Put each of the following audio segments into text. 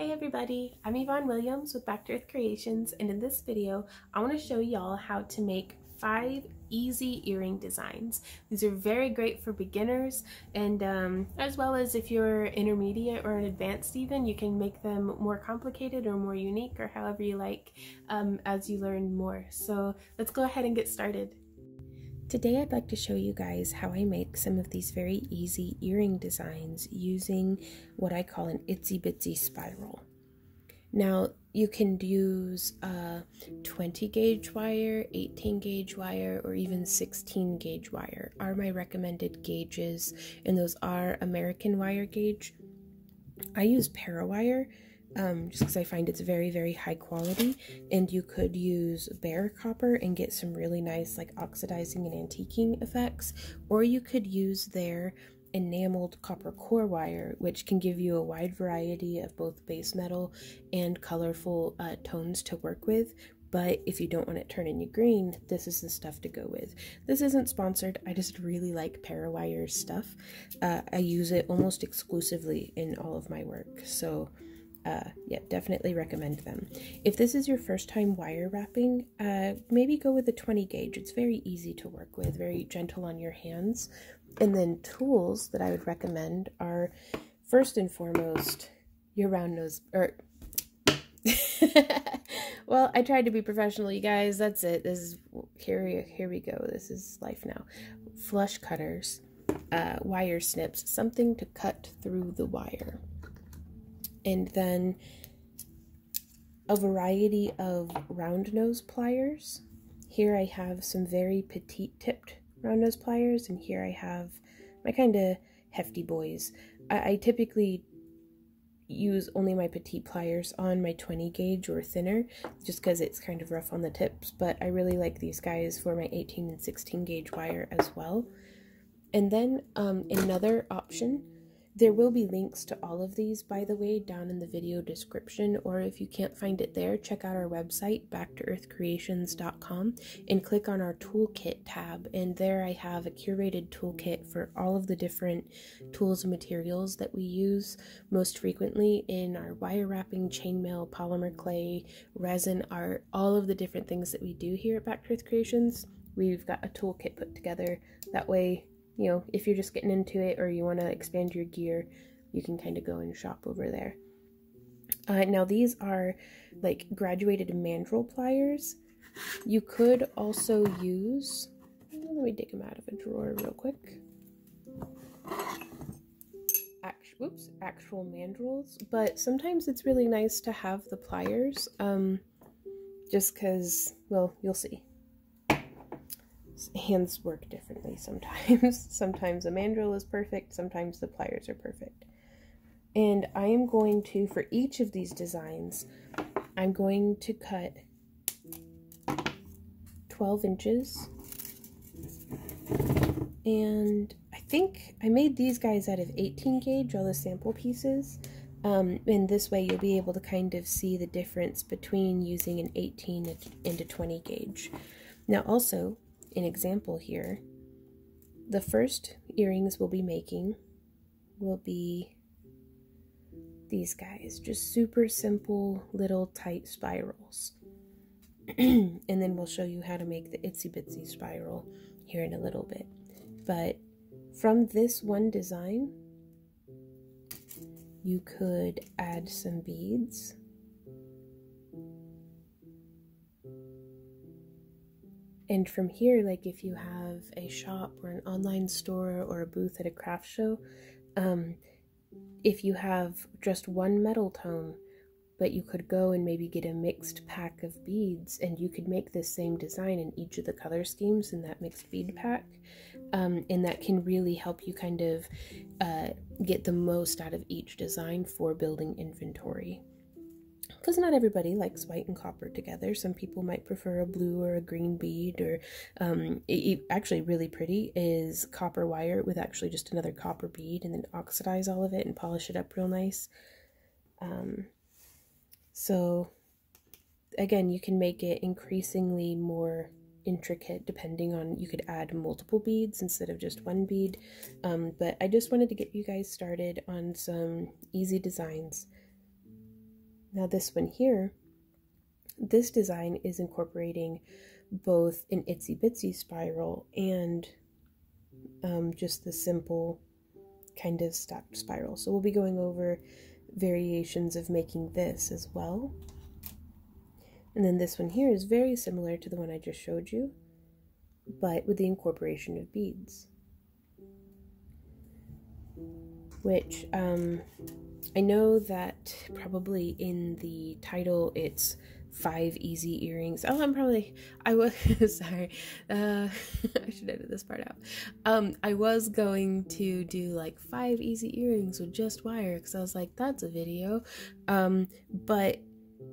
Hey everybody, I'm Yvonne Williams with Back to Earth Creations, and in this video I want to show y'all how to make 5 easy earring designs. These are very great for beginners, and as well as if you're intermediate or an advanced even, you can make them more complicated or more unique or however you like as you learn more. So let's go ahead and get started. Today I'd like to show you guys how I make some of these very easy earring designs using what I call an itsy bitsy spiral. Now you can use a 20 gauge wire, 18 gauge wire, or even 16 gauge wire are my recommended gauges, and those are American wire gauge. I use Parawire just because I find it's very, very high quality, and you could use bare copper and get some really nice like oxidizing and antiquing effects, or you could use their enameled copper core wire, which can give you a wide variety of both base metal and colorful tones to work with. But if you don't want it turning you green, this is the stuff to go with. This isn't sponsored, I just really like Parawire's stuff. I use it almost exclusively in all of my work, so yeah, definitely recommend them. If this is your first time wire wrapping, maybe go with the 20 gauge. It's very easy to work with, very gentle on your hands. And then tools that I would recommend are, first and foremost, your round nose, or well, I tried to be professional, you guys. That's it. This is here we go. This is life now. Flush cutters, wire snips, something to cut through the wire. And then a variety of round nose pliers. Here I have some very petite tipped round nose pliers, and here I have my kind of hefty boys. I typically use only my petite pliers on my 20 gauge or thinner, just because it's kind of rough on the tips, but I really like these guys for my 18 and 16 gauge wire as well. And then another option, there will be links to all of these, by the way, down in the video description, or if you can't find it there, check out our website, backtoearthcreations.com, and click on our toolkit tab, and there I have a curated toolkit for all of the different tools and materials that we use most frequently in our wire wrapping, chainmail, polymer clay, resin art, all of the different things that we do here at Back to Earth Creations. We've got a toolkit put together. That way, you know, if you're just getting into it or you want to expand your gear, you can kind of go and shop over there. Now these are like graduated mandrel pliers. You could also use, let me dig them out of a drawer real quick. Actual mandrels, but sometimes it's really nice to have the pliers, just because, well, you'll see. Hands work differently sometimes. Sometimes a mandrel is perfect, sometimes the pliers are perfect. And I am going to, for each of these designs, I'm going to cut 12 inches. And I think I made these guys out of 18 gauge, all the sample pieces. And this way you'll be able to kind of see the difference between using an 18 and a 20 gauge. Now also, an example here, the first earrings we'll be making will be these guys, just super simple little tight spirals. And then we'll show you how to make the itsy bitsy spiral here in a little bit. But from this one design, you could add some beads. And from here, like if you have a shop or an online store or a booth at a craft show, if you have just one metal tone, but you could go and maybe get a mixed pack of beads, and you could make this same design in each of the color schemes in that mixed bead pack, and that can really help you kind of get the most out of each design for building inventory. Because not everybody likes white and copper together. Some people might prefer a blue or a green bead, or actually really pretty is copper wire with actually just another copper bead, and then oxidize all of it and polish it up real nice. So again, you can make it increasingly more intricate depending on, you could add multiple beads instead of just one bead. But I just wanted to get you guys started on some easy designs. Now this one here, this design is incorporating both an itsy bitsy spiral and just the simple kind of stacked spiral. So we'll be going over variations of making this as well. And then this one here is very similar to the one I just showed you, but with the incorporation of beads. Which, I know that probably in the title it's 5 easy earrings. Oh, I was, sorry, I should edit this part out. I was going to do like 5 easy earrings with just wire, because I was like, that's a video. But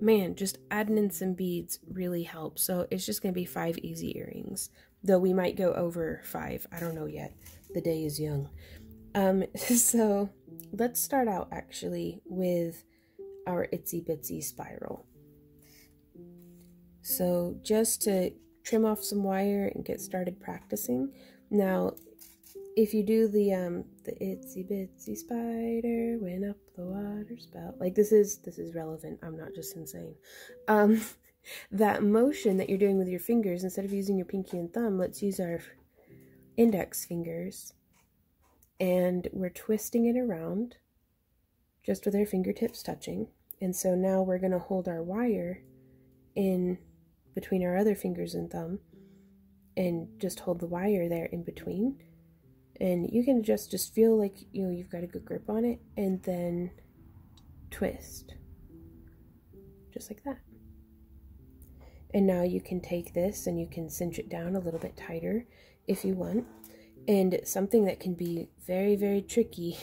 man, just adding in some beads really helps. So it's just going to be 5 easy earrings, though we might go over 5. I don't know yet. The day is young. So let's start out actually with our itsy bitsy spiral. So just to trim off some wire and get started practicing. Now, if you do the itsy bitsy spider went up the water spout, like this is relevant. I'm not just insane. That motion that you're doing with your fingers, instead of using your pinky and thumb, let's use our index fingers. And we're twisting it around just with our fingertips touching. And so now we're going to hold our wire in between our other fingers and thumb and just hold the wire there in between. And you can just feel like, you know, you've got a good grip on it, and then twist just like that. And now you can take this and you can cinch it down a little bit tighter if you want. And something that can be very, very tricky,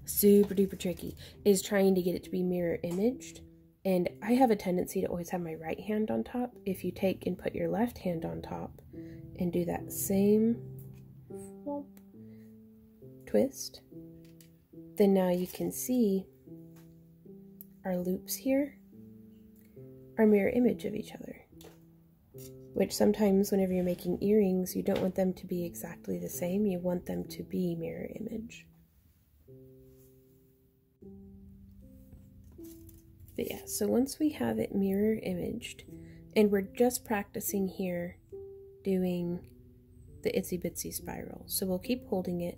super duper tricky, is trying to get it to be mirror imaged. And I have a tendency to always have my right hand on top. If you take and put your left hand on top and do that same twist, then now you can see our loops here are mirror image of each other. Which sometimes whenever you're making earrings, you don't want them to be exactly the same. You want them to be mirror image. But yeah, so once we have it mirror imaged, and we're just practicing here doing the itsy bitsy spiral. So we'll keep holding it,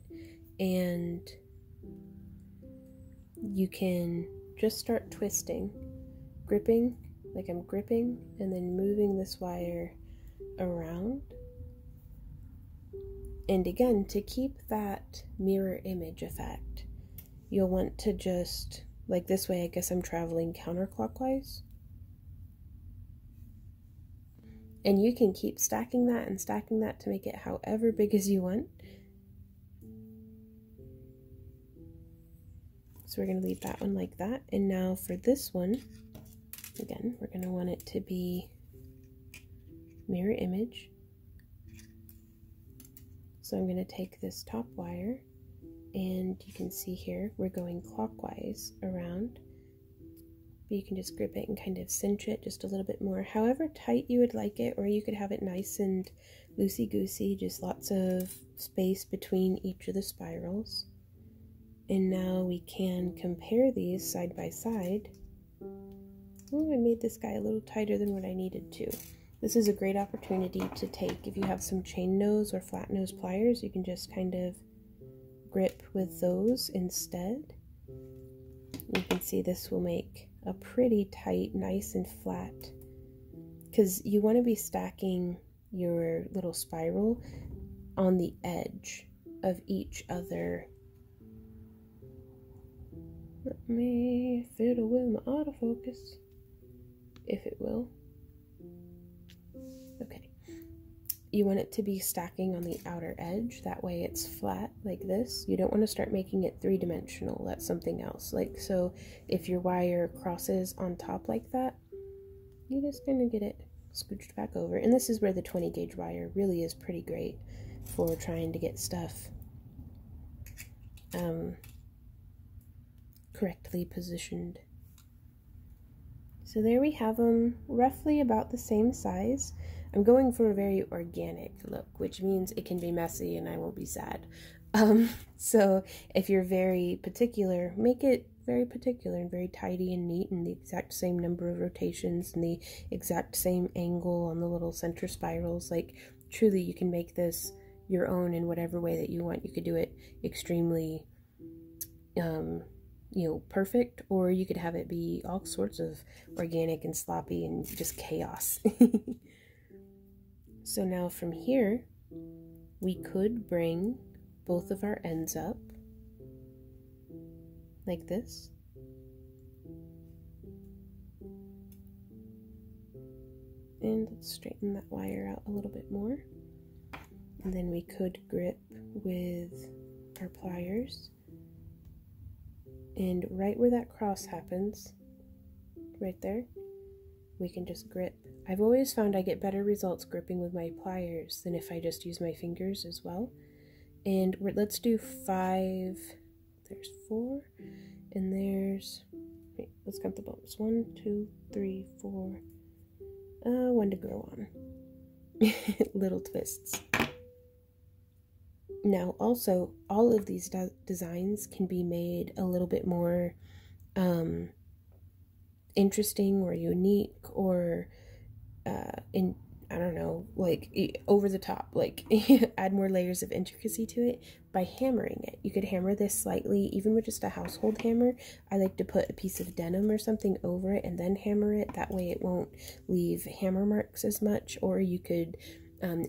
and you can just start twisting, gripping, like I'm gripping, and then moving this wire around. And again, to keep that mirror image effect, you'll want to just, like this way, I guess I'm traveling counterclockwise. And you can keep stacking that and stacking that to make it however big as you want. So we're going to leave that one like that. And now for this one, again, we're going to want it to be mirror image. So I'm going to take this top wire, and you can see here we're going clockwise around, but you can just grip it and kind of cinch it just a little bit more, however tight you would like it, or you could have it nice and loosey-goosey, just lots of space between each of the spirals. And now we can compare these side by side. Oh, I made this guy a little tighter than what I needed to. This is a great opportunity to take, if you have some chain nose or flat nose pliers, you can just kind of grip with those instead. You can see this will make a pretty tight, nice and flat, because you want to be stacking your little spiral on the edge of each other. Let me fiddle with my autofocus, if it will. Okay. You want it to be stacking on the outer edge, that way it's flat like this. You don't want to start making it three-dimensional, that's something else. Like, so if your wire crosses on top like that, you just kind of get it scooched back over. And this is where the 20 gauge wire really is pretty great for trying to get stuff correctly positioned. So there we have them, roughly about the same size. I'm going for a very organic look, which means it can be messy and I won't be sad. So if you're very particular, make it very particular and very tidy and neat, and the exact same number of rotations and the exact same angle on the little center spirals. Like, truly, you can make this your own in whatever way that you want. You could do it extremely you know, perfect, or you could have it be all sorts of organic and sloppy and just chaos. So now from here, we could bring both of our ends up like this. And let's straighten that wire out a little bit more. And then we could grip with our pliers. And right where that cross happens, right there, we can just grip. I've always found I get better results gripping with my pliers than if I just use my fingers as well. And let's do 5, there's 4, and there's, wait, let's count the bumps. 1, 2, 3, 4, 1 to grow on. Little twists. Now also, all of these designs can be made a little bit more interesting or unique, or I don't know, like over the top, like add more layers of intricacy to it by hammering it. You could hammer this slightly, even with just a household hammer. I like to put a piece of denim or something over it and then hammer it. That way it won't leave hammer marks as much. Or you could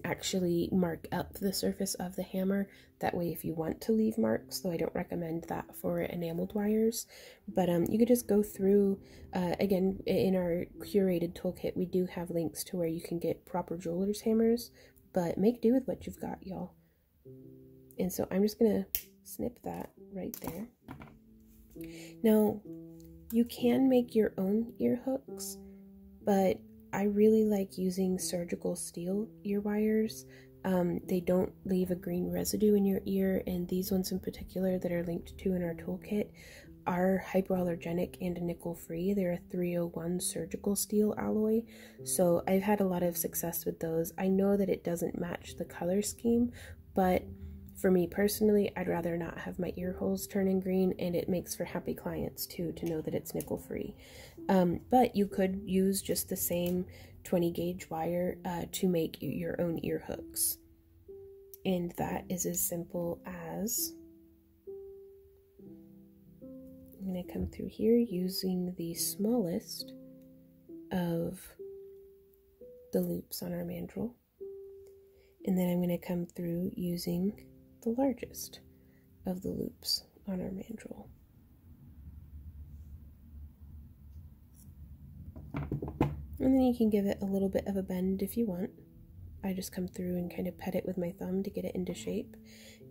actually mark up the surface of the hammer. That way, if you want to leave marks, though I don't recommend that for enameled wires, but you could just go through, again, in our curated toolkit, we do have links to where you can get proper jeweler's hammers, but make do with what you've got, y'all. And so I'm just gonna snip that right there. Now, you can make your own ear hooks, but I really like using surgical steel ear wires. They don't leave a green residue in your ear, and these ones in particular that are linked to in our toolkit are hypoallergenic and nickel free. They're a 301 surgical steel alloy, so I've had a lot of success with those. I know that it doesn't match the color scheme, but for me personally, I'd rather not have my ear holes turning green, and it makes for happy clients too to know that it's nickel free. But you could use just the same 20 gauge wire to make your own ear hooks. And that is as simple as, I'm going to come through here using the smallest of the loops on our mandrel. And then I'm going to come through using the largest of the loops on our mandrel. And then you can give it a little bit of a bend if you want. I just come through and kind of pet it with my thumb to get it into shape.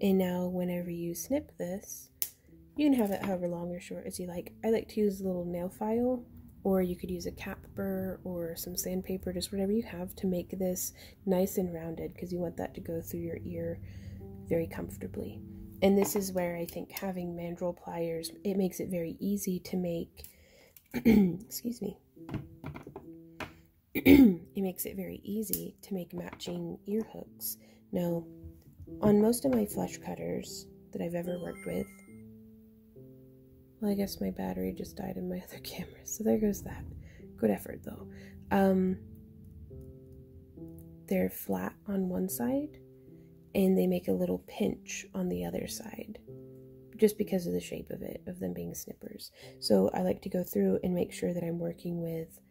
And now whenever you snip this, you can have it however long or short as you like. I like to use a little nail file, or you could use a cap burr or some sandpaper, just whatever you have to make this nice and rounded, because you want that to go through your ear very comfortably. And this is where I think having mandrel pliers, it makes it very easy to make, excuse me, it makes it very easy to make matching ear hooks. Now, on most of my flush cutters that I've ever worked with, well, I guess my battery just died in my other camera, so there goes that. Good effort, though. They're flat on one side, and they make a little pinch on the other side, just because of the shape of it, of them being snippers. So I like to go through and make sure that I'm working with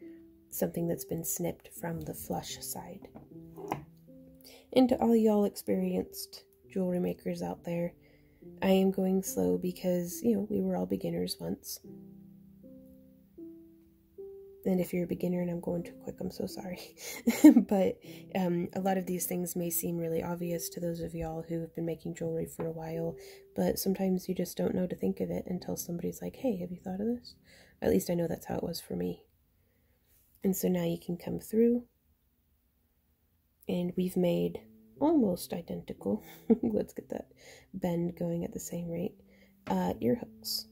something that's been snipped from the flush side. And to all y'all experienced jewelry makers out there, I am going slow because, you know, we were all beginners once. And if you're a beginner and I'm going too quick, I'm so sorry. But a lot of these things may seem really obvious to those of y'all who have been making jewelry for a while, but sometimes you just don't know to think of it until somebody's like, hey, have you thought of this? At least I know that's how it was for me. And so now you can come through, and we've made almost identical, let's get that bend going at the same rate, ear hooks.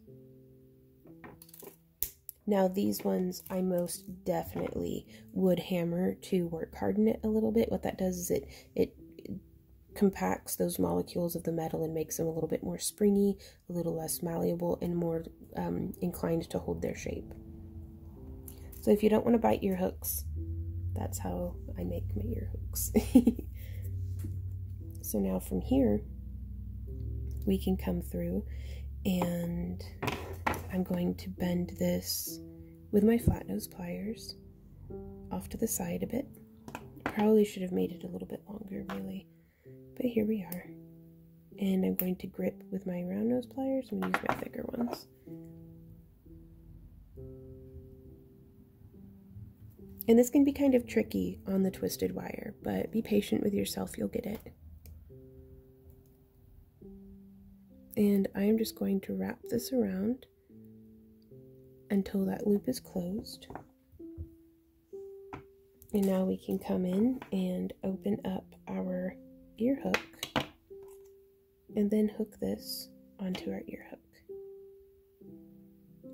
Now these ones I most definitely would hammer to work harden it a little bit. What that does is it compacts those molecules of the metal and makes them a little bit more springy, a little less malleable, and more inclined to hold their shape. So if you don't want to bite ear hooks, that's how I make my ear hooks. So now from here, we can come through, and I'm going to bend this with my flat nose pliers off to the side a bit. Probably should have made it a little bit longer, really, but here we are. And I'm going to grip with my round nose pliers. I'm going to use my thicker ones. And this can be kind of tricky on the twisted wire, but be patient with yourself, you'll get it. And I am just going to wrap this around until that loop is closed. And now we can come in and open up our ear hook and then hook this onto our ear hook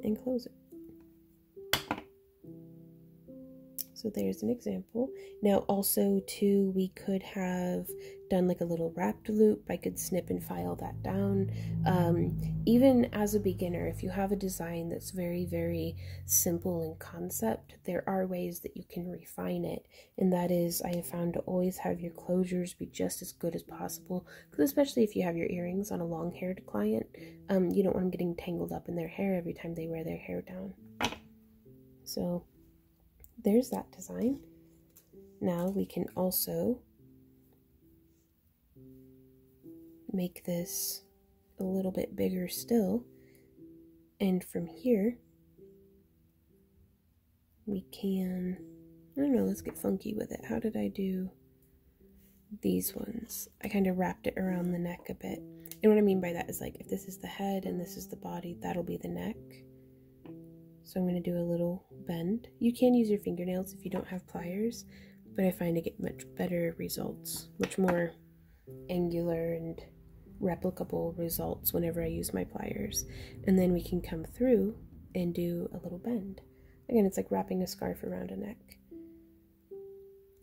and close it. So there's an example. Now also too, we could have done like a little wrapped loop. I could snip and file that down. Even as a beginner, if you have a design that's very, very simple in concept, there are ways that you can refine it. And that is, I have found, to always have your closures be just as good as possible. Because especially if you have your earrings on a long-haired client, you don't want them getting tangled up in their hair every time they wear their hair down. So there's that design. Now we can also make this a little bit bigger still, and from here we can, I don't know, let's get funky with it. How did I do these ones? I kind of wrapped it around the neck a bit, and what I mean by that is, like, if this is the head and this is the body, that'll be the neck. So I'm going to do a little bend. You can use your fingernails if you don't have pliers, but I find I get much better results, much more angular and replicable results whenever I use my pliers. And then we can come through and do a little bend. Again, it's like wrapping a scarf around a neck.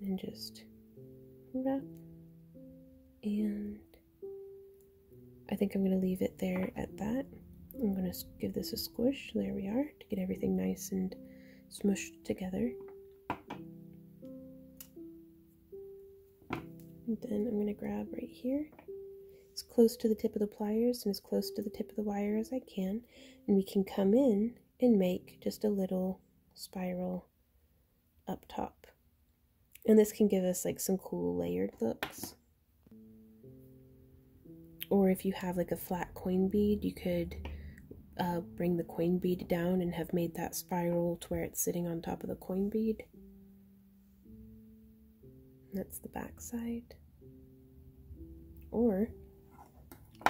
And just wrap. And I think I'm going to leave it there at that. I'm going to give this a squish. There we are, to get everything nice and smushed together. And then I'm going to grab right here, as close to the tip of the pliers and as close to the tip of the wire as I can, and we can come in and make just a little spiral up top. And this can give us like some cool layered looks. Or if you have like a flat coin bead, you could bring the coin bead down and have made that spiral to where it's sitting on top of the coin bead. And that's the back side. Or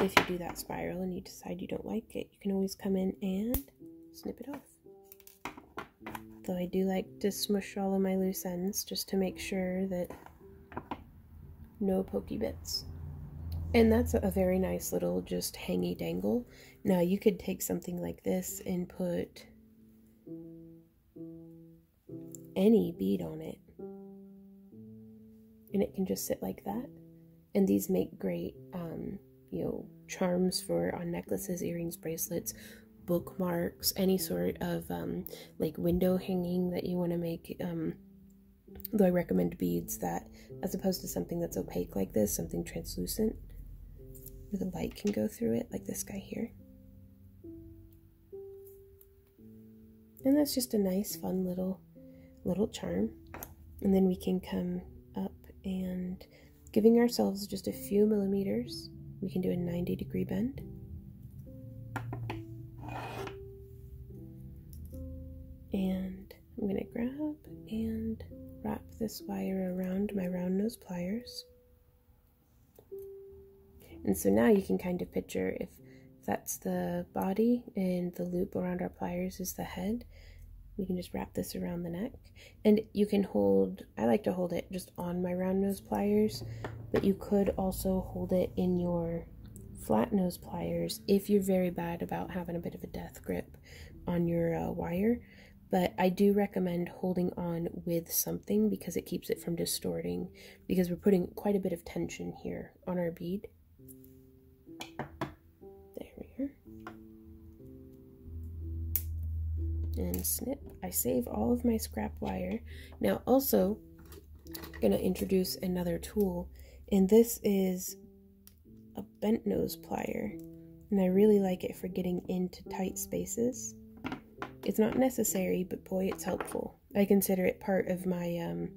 if you do that spiral and you decide you don't like it, you can always come in and snip it off. Though I do like to smush all of my loose ends just to make sure that no pokey bits. And that's a very nice little just hangy dangle. Now you could take something like this and put any bead on it, and it can just sit like that. And these make great, you know, charms for on necklaces, earrings, bracelets, bookmarks, any sort of like window hanging that you want to make. Though I recommend beads that, as opposed to something that's opaque like this, something translucent, where the light can go through it, like this guy here. And that's just a nice, fun little charm. And then we can come up and, giving ourselves just a few millimeters, we can do a 90-degree bend. And I'm going to grab and wrap this wire around my round nose pliers. And so now you can kind of picture, if that's the body and the loop around our pliers is the head, we can just wrap this around the neck. And you can hold, I like to hold it just on my round nose pliers, but you could also hold it in your flat nose pliers if you're very bad about having a bit of a death grip on your wire. But I do recommend holding on with something because it keeps it from distorting, because we're putting quite a bit of tension here on our bead. There we are. and snip. I save all of my scrap wire. Now also, I'm gonna introduce another tool, and this is a bent nose plier, and I really like it for getting into tight spaces. It's not necessary, but boy, it's helpful. I consider it part of my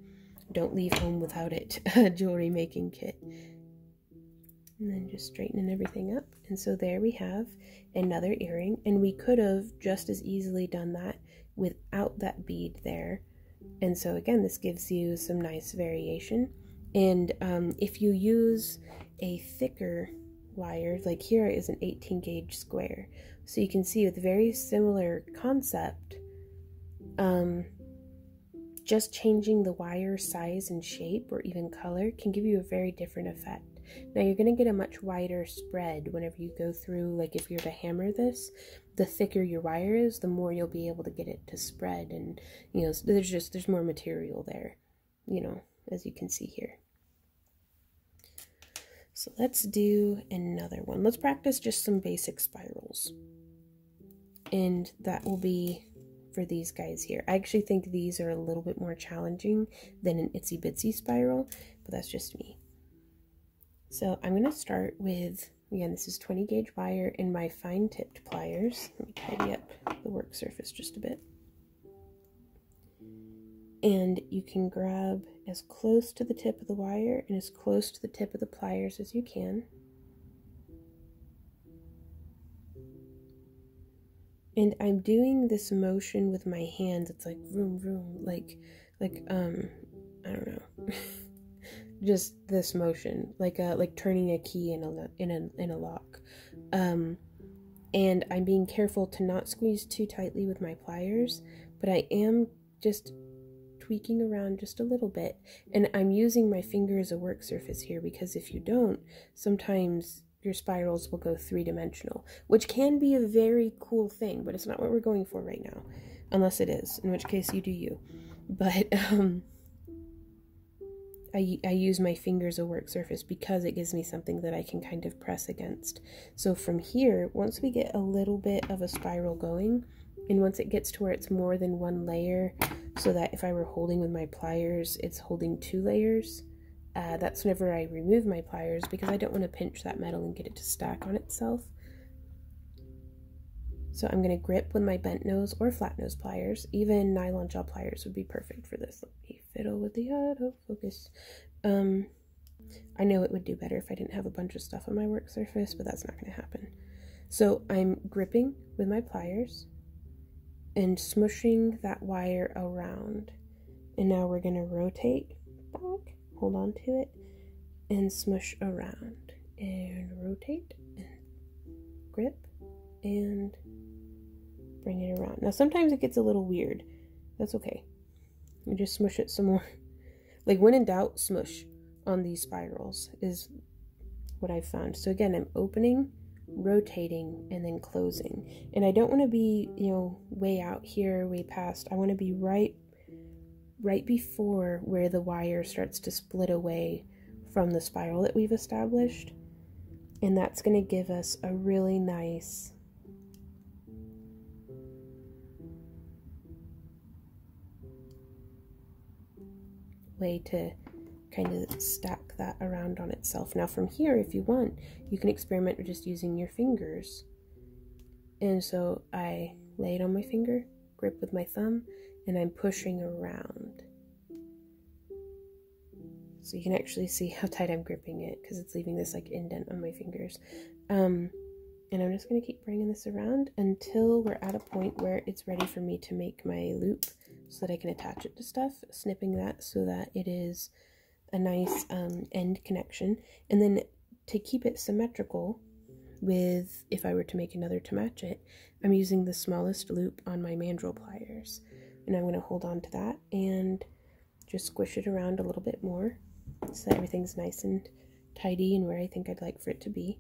don't leave home without it jewelry making kit. And then just straightening everything up. And so there we have another earring, and we could have just as easily done that without that bead there. And so again, this gives you some nice variation. And if you use a thicker wire, like here is an 18 gauge square, so you can see with very similar concept, just changing the wire size and shape or even color can give you a very different effect. Now you're going to get a much wider spread whenever you go through, like if you're to hammer this, the thicker your wire is, the more you'll be able to get it to spread, and you know, there's more material there, you know, as you can see here. So let's do another one. Let's practice just some basic spirals. And that will be for these guys here. I actually think these are a little bit more challenging than an itsy bitsy spiral, but that's just me. So I'm going to start with, again, this is 20 gauge wire and my fine tipped pliers. Let me tidy up the work surface just a bit. And you can grab as close to the tip of the wire and as close to the tip of the pliers as you can. And I'm doing this motion with my hands. It's like vroom vroom, like I don't know. Just this motion, like turning a key in a lock. And I'm being careful to not squeeze too tightly with my pliers, but I am just tweaking around just a little bit. And I'm using my finger as a work surface here, because if you don't, sometimes your spirals will go three-dimensional, which can be a very cool thing, but it's not what we're going for right now, unless it is, in which case you do you. But I use my finger as a work surface because it gives me something that I can kind of press against. So from here, once we get a little bit of a spiral going, and once it gets to where it's more than one layer, so that if I were holding with my pliers, it's holding 2 layers, that's whenever I remove my pliers, because I don't want to pinch that metal and get it to stack on itself. So I'm going to grip with my bent nose or flat nose pliers. Even nylon gel pliers would be perfect for this. Let me fiddle with the autofocus. I know it would do better if I didn't have a bunch of stuff on my work surface, but that's not going to happen. So I'm gripping with my pliers and smushing that wire around. And now we're going to rotate back, hold on to it, and smush around. And rotate, and grip, and bring it around. Now sometimes it gets a little weird. That's okay. You just smush it some more. Like when in doubt, smush on these spirals is what I've found. So again, I'm opening, rotating, and then closing. And I don't want to be, you know, way out here, way past. I want to be right before where the wire starts to split away from the spiral that we've established. And that's going to give us a really nice way to kind of stack that around on itself. Now from here, if you want, you can experiment with just using your fingers. And so I lay it on my finger, grip with my thumb, and I'm pushing around. So you can actually see how tight I'm gripping it, because it's leaving this like indent on my fingers. And I'm just going to keep bringing this around until we're at a point where it's ready for me to make my loop so that I can attach it to stuff, snipping that so that it is a nice end connection. And then to keep it symmetrical with, if I were to make another to match it, I'm using the smallest loop on my mandrel pliers. And I'm going to hold on to that and just squish it around a little bit more so that everything's nice and tidy and where I think I'd like for it to be.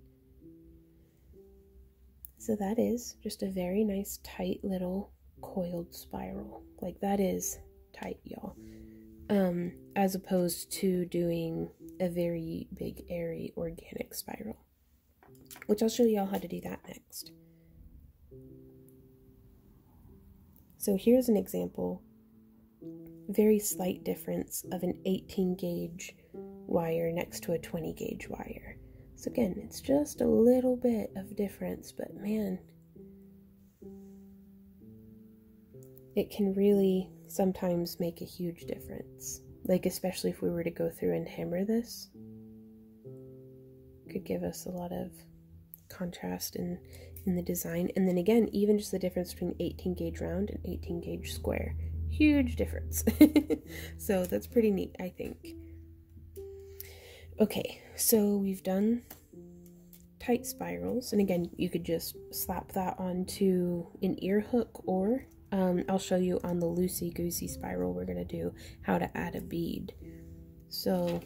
So that is just a very nice tight little coiled spiral. Like that is tight, y'all. As opposed to doing a very big airy organic spiral, which I'll show y'all how to do that next. So here's an example, very slight difference of an 18 gauge wire next to a 20 gauge wire. So again, it's just a little bit of difference, but man, it can really sometimes make a huge difference. Like especially if we were to go through and hammer this, could give us a lot of contrast in the design. And then again, even just the difference between 18 gauge round and 18 gauge square, huge difference. So that's pretty neat, I think. Okay, so we've done tight spirals, and again, you could just slap that onto an ear hook, or I'll show you on the loosey-goosey spiral we're going to do how to add a bead. So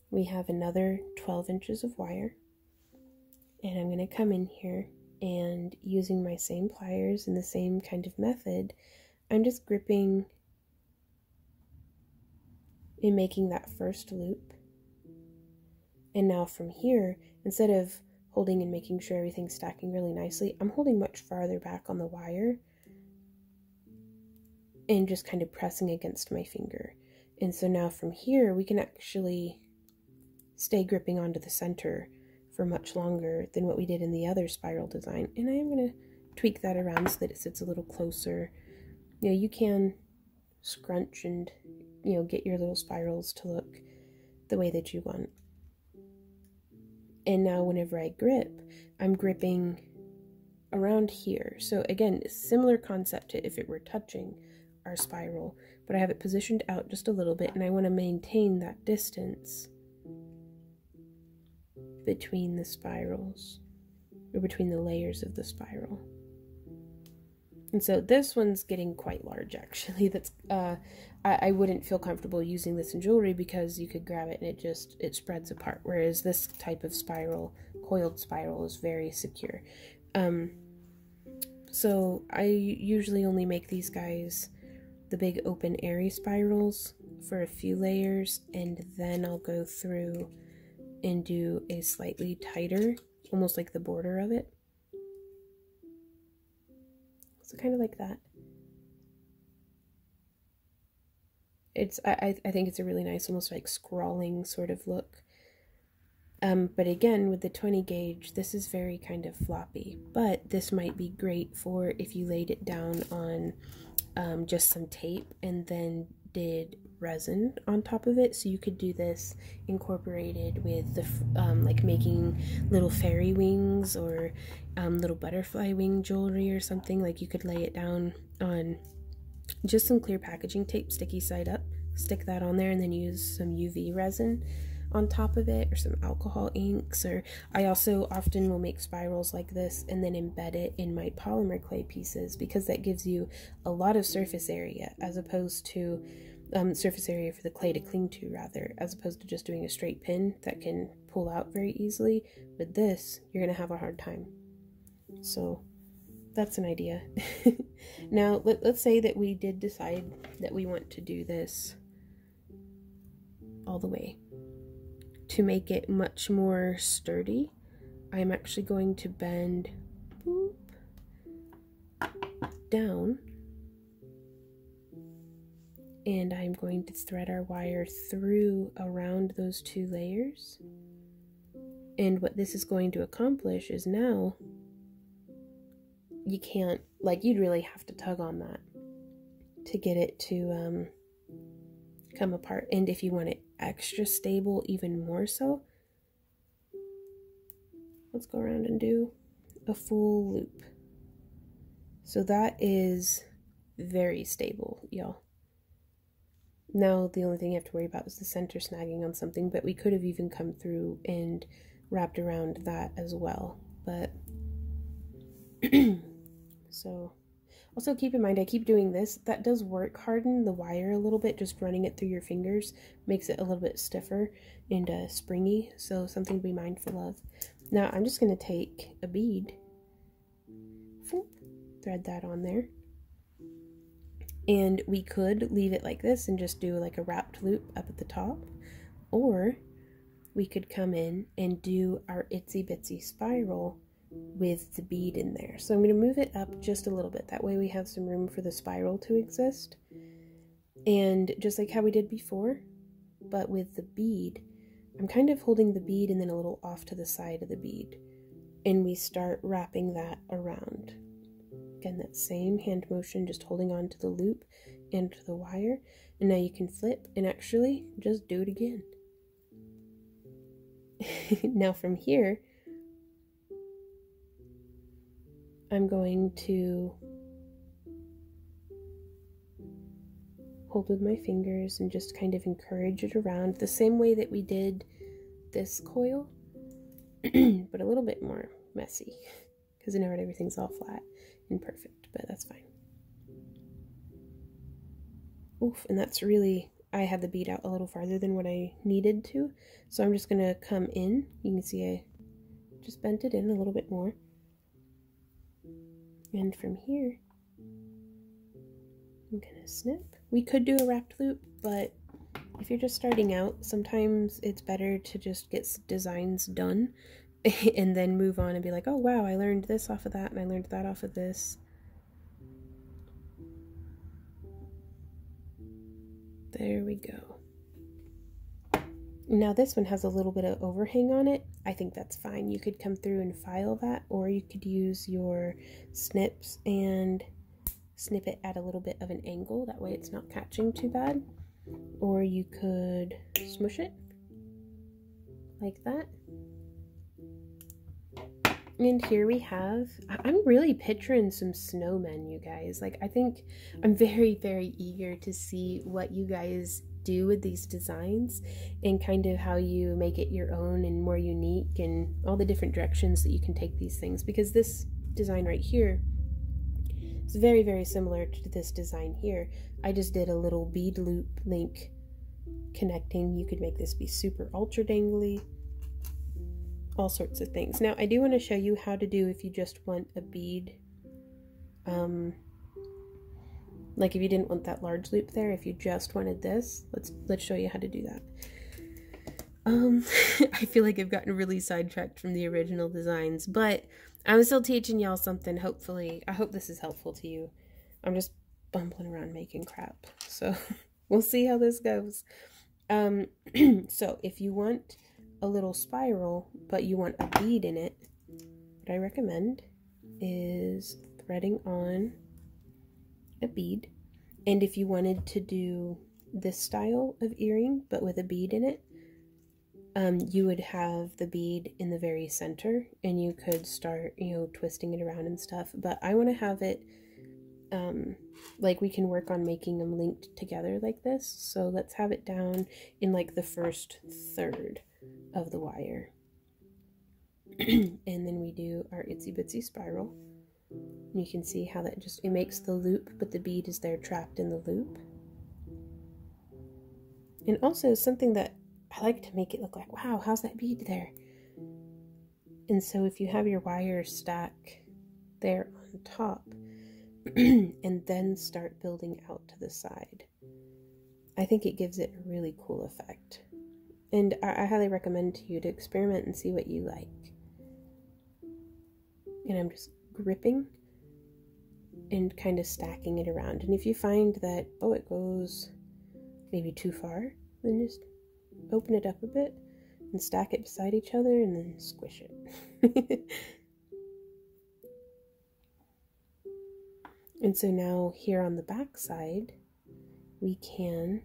we have another 12 inches of wire, and I'm going to come in here and using my same pliers and the same kind of method, I'm just gripping and making that first loop. And now from here, instead of holding and making sure everything's stacking really nicely, I'm holding much farther back on the wire and just kind of pressing against my finger. And so now from here, we can actually stay gripping onto the center for much longer than what we did in the other spiral design. And I am going to tweak that around so that it sits a little closer. You know, you can scrunch and, you know, get your little spirals to look the way that you want. And now whenever I grip, I'm gripping around here. So again, similar concept to if it were touching our spiral, but I have it positioned out just a little bit, and I want to maintain that distance between the spirals, or between the layers of the spiral. And so this one's getting quite large, actually. That's I wouldn't feel comfortable using this in jewelry because you could grab it and it spreads apart, whereas this type of spiral, coiled spiral, is very secure. So I usually only make these guys the big open airy spirals for a few layers, and then I'll go through and do a slightly tighter, almost like the border of it. So kind of like that. I think it's a really nice, almost like scrawling sort of look. But again, with the 20 gauge, this is very kind of floppy, but this might be great for if you laid it down on just some tape and then did resin on top of it. So you could do this incorporated with the like making little fairy wings or little butterfly wing jewelry or something. Like you could lay it down on just some clear packaging tape, sticky side up, stick that on there, and then use some UV resin on top of it, or some alcohol inks. Or I also often will make spirals like this and then embed it in my polymer clay pieces, because that gives you a lot of surface area, as opposed to surface area for the clay to cling to, rather, as opposed to just doing a straight pin that can pull out very easily. With this, you're gonna have a hard time. So that's an idea. Now let's say that we did decide that we want to do this all the way. To make it much more sturdy, I'm actually going to bend boop, down, and I'm going to thread our wire through around those two layers. And what this is going to accomplish is, now you can't, like, you'd really have to tug on that to get it to come apart. And if you want it extra stable, even more so, let's go around and do a full loop. So that is very stable, y'all. Now the only thing you have to worry about is the center snagging on something, but we could have even come through and wrapped around that as well. But so also keep in mind, I keep doing this. That does work harden the wire a little bit. Just running it through your fingers makes it a little bit stiffer and springy. So something to be mindful of. Now I'm just going to take a bead, thread that on there. And we could leave it like this and just do like a wrapped loop up at the top. Or we could come in and do our itsy bitsy spiral with the bead in there. So I'm going to move it up just a little bit. That way we have some room for the spiral to exist. And just like how we did before, but with the bead, I'm kind of holding the bead and then a little off to the side of the bead. And we start wrapping that around. Again, that same hand motion, just holding on to the loop and to the wire. And now you can flip and actually just do it again. Now from here, I'm going to hold with my fingers and just kind of encourage it around the same way that we did this coil, but a little bit more messy because I know everything's all flat and perfect, but that's fine. Oof, and that's really, I had the bead out a little farther than what I needed to, so I'm just going to come in. You can see I just bent it in a little bit more. And from here, I'm going to snip. We could do a wrapped loop, but if you're just starting out, sometimes it's better to just get designs done and then move on and be like, oh wow, I learned this off of that and I learned that off of this. There we go. Now this one has a little bit of overhang on it. I think that's fine. You could come through and file that, or you could use your snips and snip it at a little bit of an angle. That way it's not catching too bad. Or you could smush it like that. And here we have, I'm really picturing some snowmen, you guys. Like, I think I'm very, very eager to see what you guys do with these designs and kind of how you make it your own and more unique and all the different directions that you can take these things. Because this design right here is very, very similar to this design here. I just did a little bead loop link connecting. You could make this be super ultra dangly. All sorts of things. Now I do want to show you how to do if you just want a bead, like if you didn't want that large loop there, if you just wanted this, let's show you how to do that. I feel like I've gotten really sidetracked from the original designs, but I'm still teaching y'all something. Hopefully, I hope this is helpful to you. I'm just bumbling around making crap, so we'll see how this goes. So if you want a little spiral, but you want a bead in it, what I recommend is threading on a bead. And if you wanted to do this style of earring, but with a bead in it, you would have the bead in the very center, and you could start, you know, twisting it around and stuff. But I want to have it, like we can work on making them linked together like this. So let's have it down in like the first third of the wire. And then we do our itsy bitsy spiral. And you can see how that just, it makes the loop, but the bead is there trapped in the loop. And also something that I like to make it look like, wow, how's that bead there? And so if you have your wire stack there on top and then start building out to the side, I think it gives it a really cool effect. And I highly recommend to you to experiment and see what you like. And I'm just gripping and kind of stacking it around. And if you find that, oh, it goes maybe too far, then just open it up a bit and stack it beside each other and then squish it. And so now here on the back side, we can,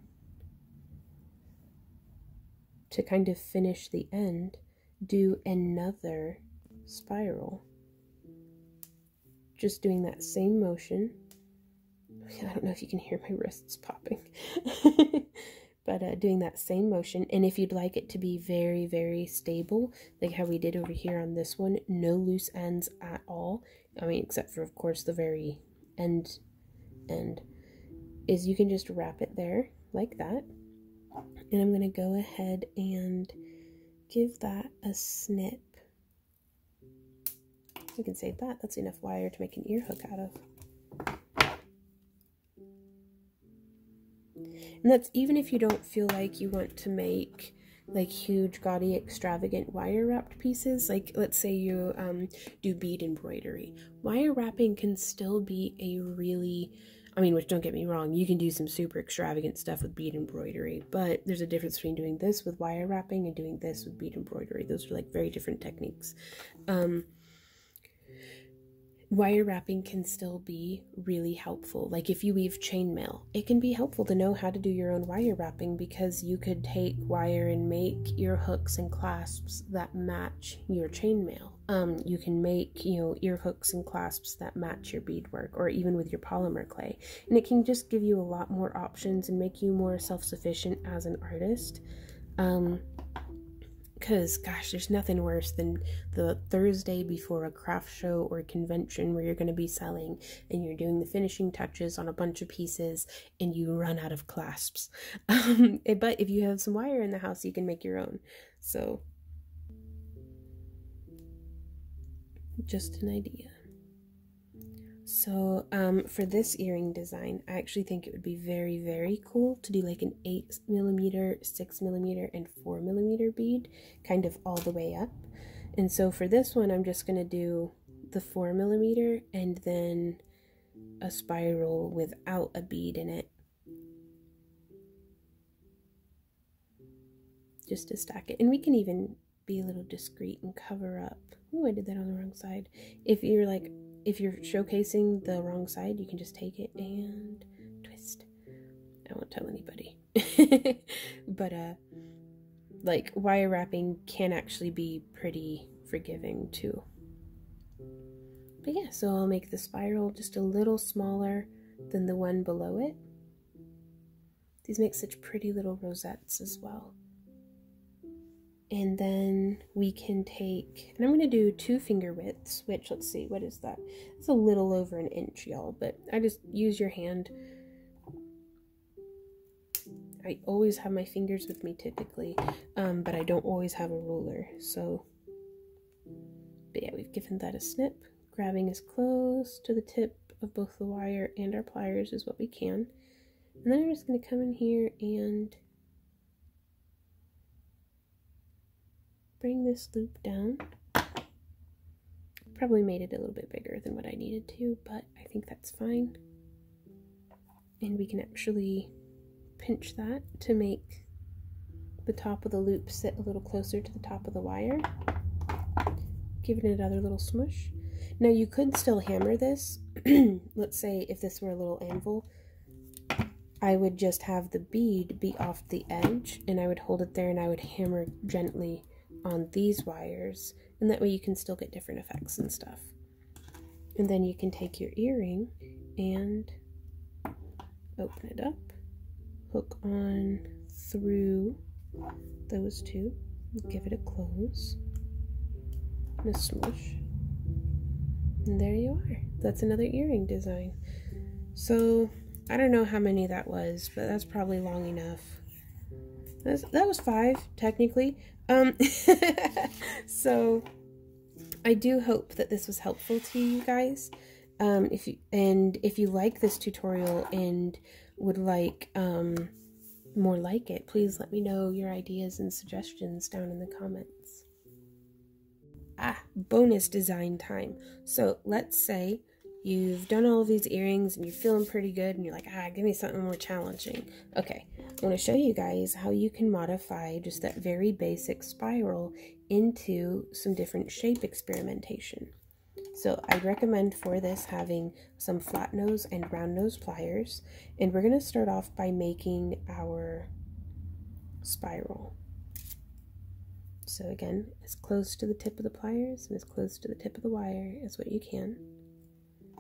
to kind of finish the end, do another spiral. Just doing that same motion. I don't know if you can hear my wrists popping. But doing that same motion. And if you'd like it to be very, very stable, like how we did over here on this one, no loose ends at all. I mean, except for, of course, the very end, is you can just wrap it there like that. And I'm going to go ahead and give that a snip. You can save that. That's enough wire to make an ear hook out of. And that's even if you don't feel like you want to make like huge, gaudy, extravagant wire wrapped pieces. Like let's say you do bead embroidery. Wire wrapping can still be a really, I mean, which don't get me wrong, you can do some super extravagant stuff with bead embroidery, but there's a difference between doing this with wire wrapping and doing this with bead embroidery. Those are like very different techniques. Wire wrapping can still be really helpful. Like if you weave chainmail, it can be helpful to know how to do your own wire wrapping, because you could take wire and make ear hooks and clasps that match your chainmail. You can make, ear hooks and clasps that match your beadwork, or even with your polymer clay. And it can just give you a lot more options and make you more self-sufficient as an artist. Because, gosh, there's nothing worse than the Thursday before a craft show or a convention where you're going to be selling and you're doing the finishing touches on a bunch of pieces and you run out of clasps. But if you have some wire in the house, you can make your own. So, just an idea. So for this earring design, I actually think it would be very, very cool to do like an 8mm, 6mm, and 4mm bead, kind of all the way up. And so for this one, I'm just going to do the 4mm and then a spiral without a bead in it, just to stack it. And we can even be a little discreet and cover up. Oh, I did that on the wrong side. If you're showcasing the wrong side, you can just take it and twist. I won't tell anybody. But like wire wrapping can actually be pretty forgiving too. But yeah, so I'll make the spiral just a little smaller than the one below it. These make such pretty little rosettes as well. And then we can take, and I'm going to do 2 finger widths, which, let's see, what is that? It's a little over an inch, y'all, but I just use your hand. I always have my fingers with me typically, but I don't always have a ruler, so, but yeah, we've given that a snip. Grabbing as close to the tip of both the wire and our pliers as what we can. And then I'm just going to come in here and bring this loop down. Probably made it a little bit bigger than what I needed to, but I think that's fine. And we can actually pinch that to make the top of the loop sit a little closer to the top of the wire. Giving it another little smush. Now you could still hammer this. Let's say if this were a little anvil, I would just have the bead be off the edge and I would hold it there and I would hammer gently on these wires, and that way you can still get different effects and stuff. And then you can take your earring and open it up, hook on through those two, give it a close and a smush, and there you are. That's another earring design. So I don't know how many that was, but that's probably long enough. That was 5 technically. So I do hope that this was helpful to you guys. If you like this tutorial and would like more like it, please let me know your ideas and suggestions down in the comments. Bonus design time. So let's say you've done all of these earrings and you're feeling pretty good and you're like, give me something more challenging. Okay, I want to show you guys how you can modify just that very basic spiral into some different shape experimentation. So I recommend for this having some flat nose and round nose pliers, and we're going to start off by making our spiral. So again, as close to the tip of the pliers and as close to the tip of the wire as what you can.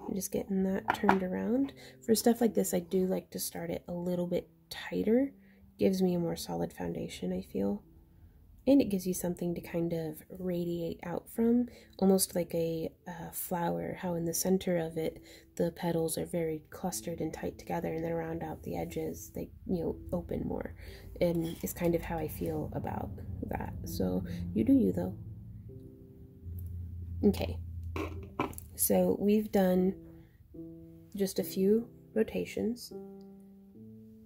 And just getting that turned around. For stuff like this, I do like to start it a little bit tighter. Gives me a more solid foundation, I feel. And it gives you something to kind of radiate out from, almost like a flower, how in the center of it, the petals are very clustered and tight together, and then around out the edges, they, open more. And it's kind of how I feel about that. So you do you, though. Okay. So we've done just a few rotations,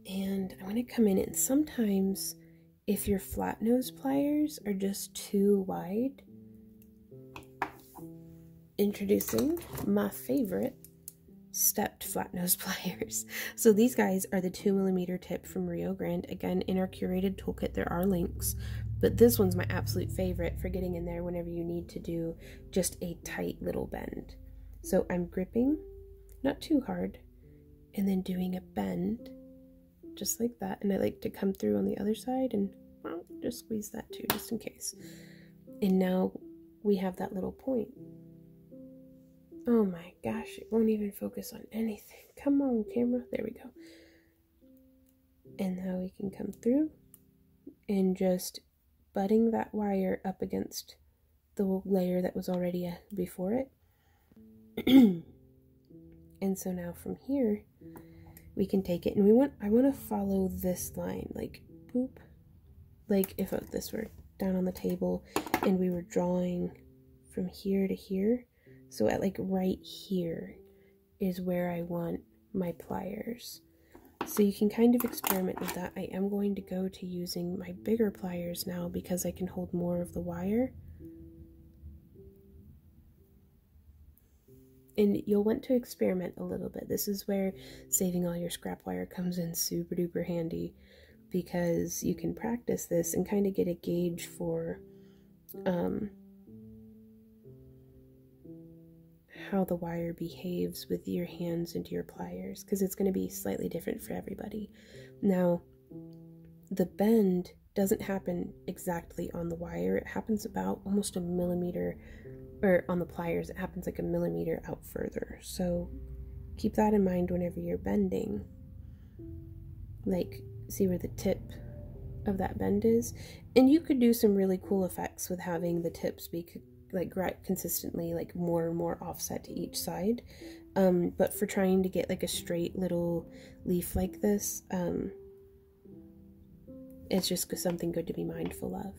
and I'm going to come in, and sometimes if your flat nose pliers are just too wide, introducing my favorite stepped flat nose pliers. So these guys are the 2mm tip from Rio Grande. Again, in our curated toolkit there are links, but this one's my absolute favorite for getting in there whenever you need to do just a tight little bend. So I'm gripping, not too hard, and then doing a bend just like that, and I like to come through on the other side and just squeeze that too, just in case. And now we have that little point. Oh my gosh, it won't even focus on anything. Come on, camera. There we go. And now we can come through and just butting that wire up against the layer that was already before it. And so now from here, we can take it, and I want to follow this line, like boop. Like if this were down on the table and we were drawing from here to here. So at like right here is where I want my pliers. So you can kind of experiment with that. I am going to go to using my bigger pliers now because I can hold more of the wire. And you'll want to experiment a little bit. This is where saving all your scrap wire comes in super duper handy, because you can practice this and kind of get a gauge for how the wire behaves with your hands into your pliers, because it's going to be slightly different for everybody. Now, the bend doesn't happen exactly on the wire. It happens about almost a millimeter, or on the pliers, it happens like a millimeter out further. So keep that in mind whenever you're bending. Like, see where the tip of that bend is? And you could do some really cool effects with having the tips be like consistently like more and more offset to each side, but for trying to get like a straight little leaf like this, it's just something good to be mindful of.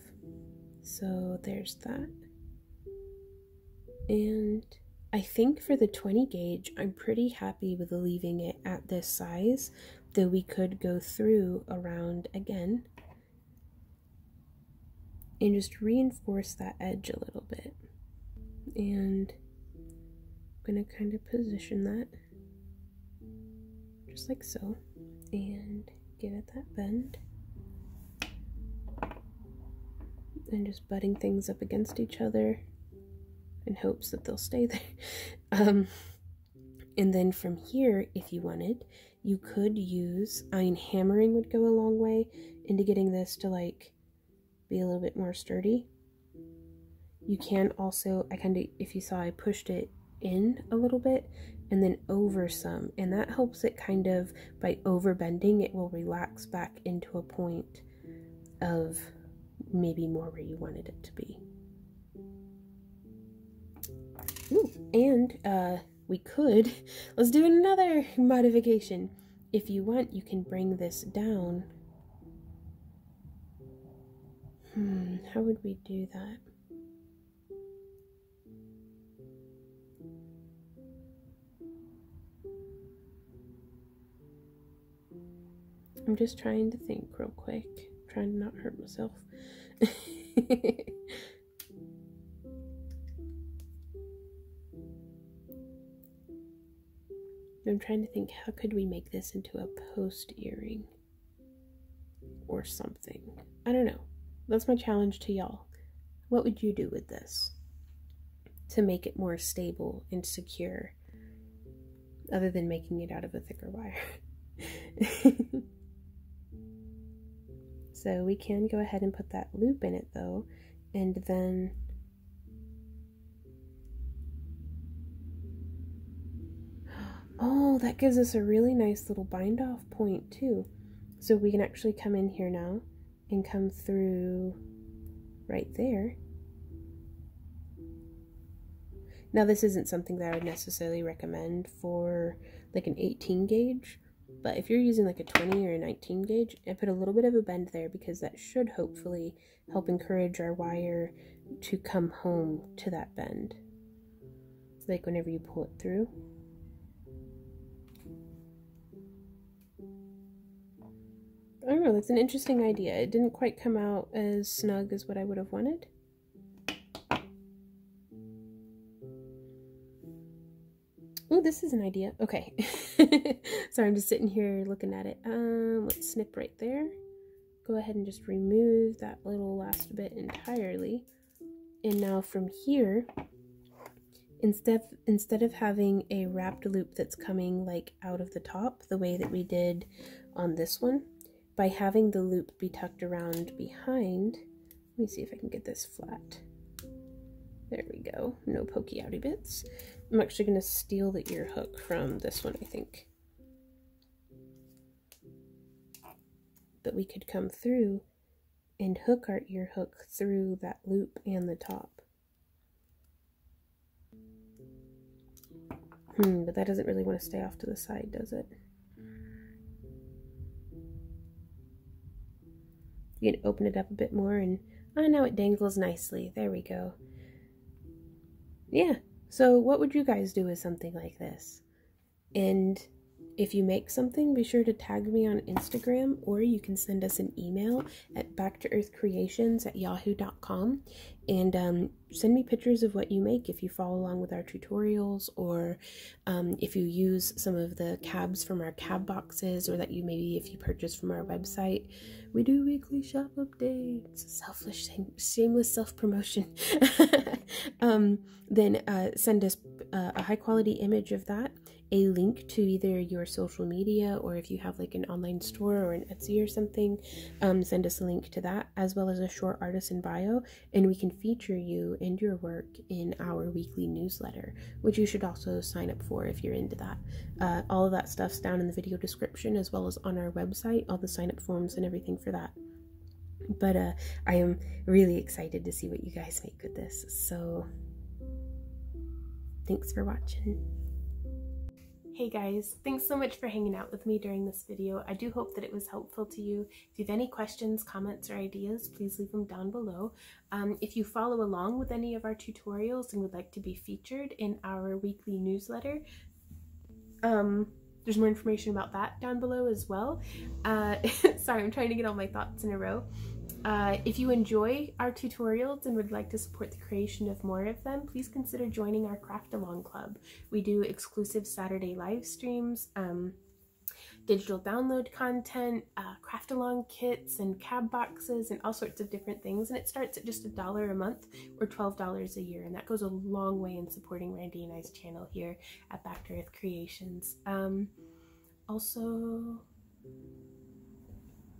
So there's that. And I think for the 20 gauge I'm pretty happy with leaving it at this size, though we could go through around again and just reinforce that edge a little bit. And I'm going to kind of position that just like so, and give it that bend, and just butting things up against each other in hopes that they'll stay there. And then from here, if you wanted, you could use, hammering would go a long way into getting this to like be a little bit more sturdy. You can also, if you saw, I pushed it in a little bit and then over some, and that helps it kind of, by over bending, it will relax back into a point of maybe more where you wanted it to be. Ooh, and let's do another modification. If you want, you can bring this down. How would we do that? I'm just trying to think real quick, trying to not hurt myself. I'm trying to think, how could we make this into a post earring or something? I don't know. That's my challenge to y'all. What would you do with this to make it more stable and secure, other than making it out of a thicker wire? So we can go ahead and put that loop in it though, and then oh, that gives us a really nice little bind off point too. So we can actually come in here now and come through right there. Now this isn't something that I would necessarily recommend for like an 18 gauge, but if you're using like a 20 or a 19 gauge, I put a little bit of a bend there because that should hopefully help encourage our wire to come home to that bend. Like whenever you pull it through. I don't know, that's an interesting idea. It didn't quite come out as snug as what I would have wanted. Oh, this is an idea. Okay. Sorry, I'm just sitting here looking at it. Let's snip right there. Go ahead and just remove that little last bit entirely. And now from here, instead of having a wrapped loop that's coming like out of the top, the way that we did on this one, by having the loop be tucked around behind, let me see if I can get this flat. There we go. No pokey outy bits. I'm actually going to steal the ear hook from this one, I think. But we could come through and hook our ear hook through that loop and the top. But that doesn't really want to stay off to the side, does it? You can open it up a bit more and, oh, now it dangles nicely. There we go. Yeah, so what would you guys do with something like this? And if you make something, be sure to tag me on Instagram, or you can send us an email at backtoearthcreations@yahoo.com and send me pictures of what you make if you follow along with our tutorials, or if you use some of the cabs from our cab boxes, or that you maybe if you purchase from our website. We do weekly shop updates. Selfish, shameless self-promotion. Then send us a high quality image of that, a link to either your social media, or if you have like an online store or an Etsy or something, send us a link to that, as well as a short artisan bio, and we can feature you and your work in our weekly newsletter, which you should also sign up for if you're into that. All of that stuff's down in the video description, as well as on our website, all the sign up forms and everything for that. But I am really excited to see what you guys make with this, so thanks for watching. Hey guys, thanks so much for hanging out with me during this video. I do hope that it was helpful to you. If you have any questions, comments, or ideas, please leave them down below. If you follow along with any of our tutorials and would like to be featured in our weekly newsletter, there's more information about that down below as well. Sorry, I'm trying to get all my thoughts in a row. If you enjoy our tutorials and would like to support the creation of more of them, please consider joining our Craft Along Club. We do exclusive Saturday live streams, digital download content, craft along kits and cab boxes and all sorts of different things, and it starts at just $1 a month or $12 a year, and that goes a long way in supporting Randy and I's channel here at Back to Earth Creations.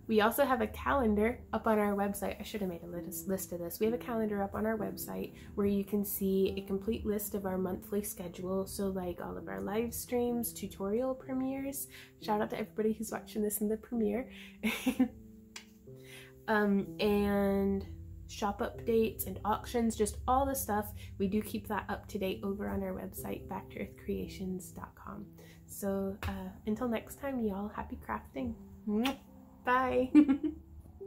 We also have a calendar up on our website. I should have made a list of this. We have a calendar up on our website where you can see a complete list of our monthly schedule. So like all of our live streams, tutorial premieres. Shout out to everybody who's watching this in the premiere. And shop updates and auctions, just all the stuff. We do keep that up to date over on our website, backtoearthcreations.com. So until next time, y'all, happy crafting. Bye.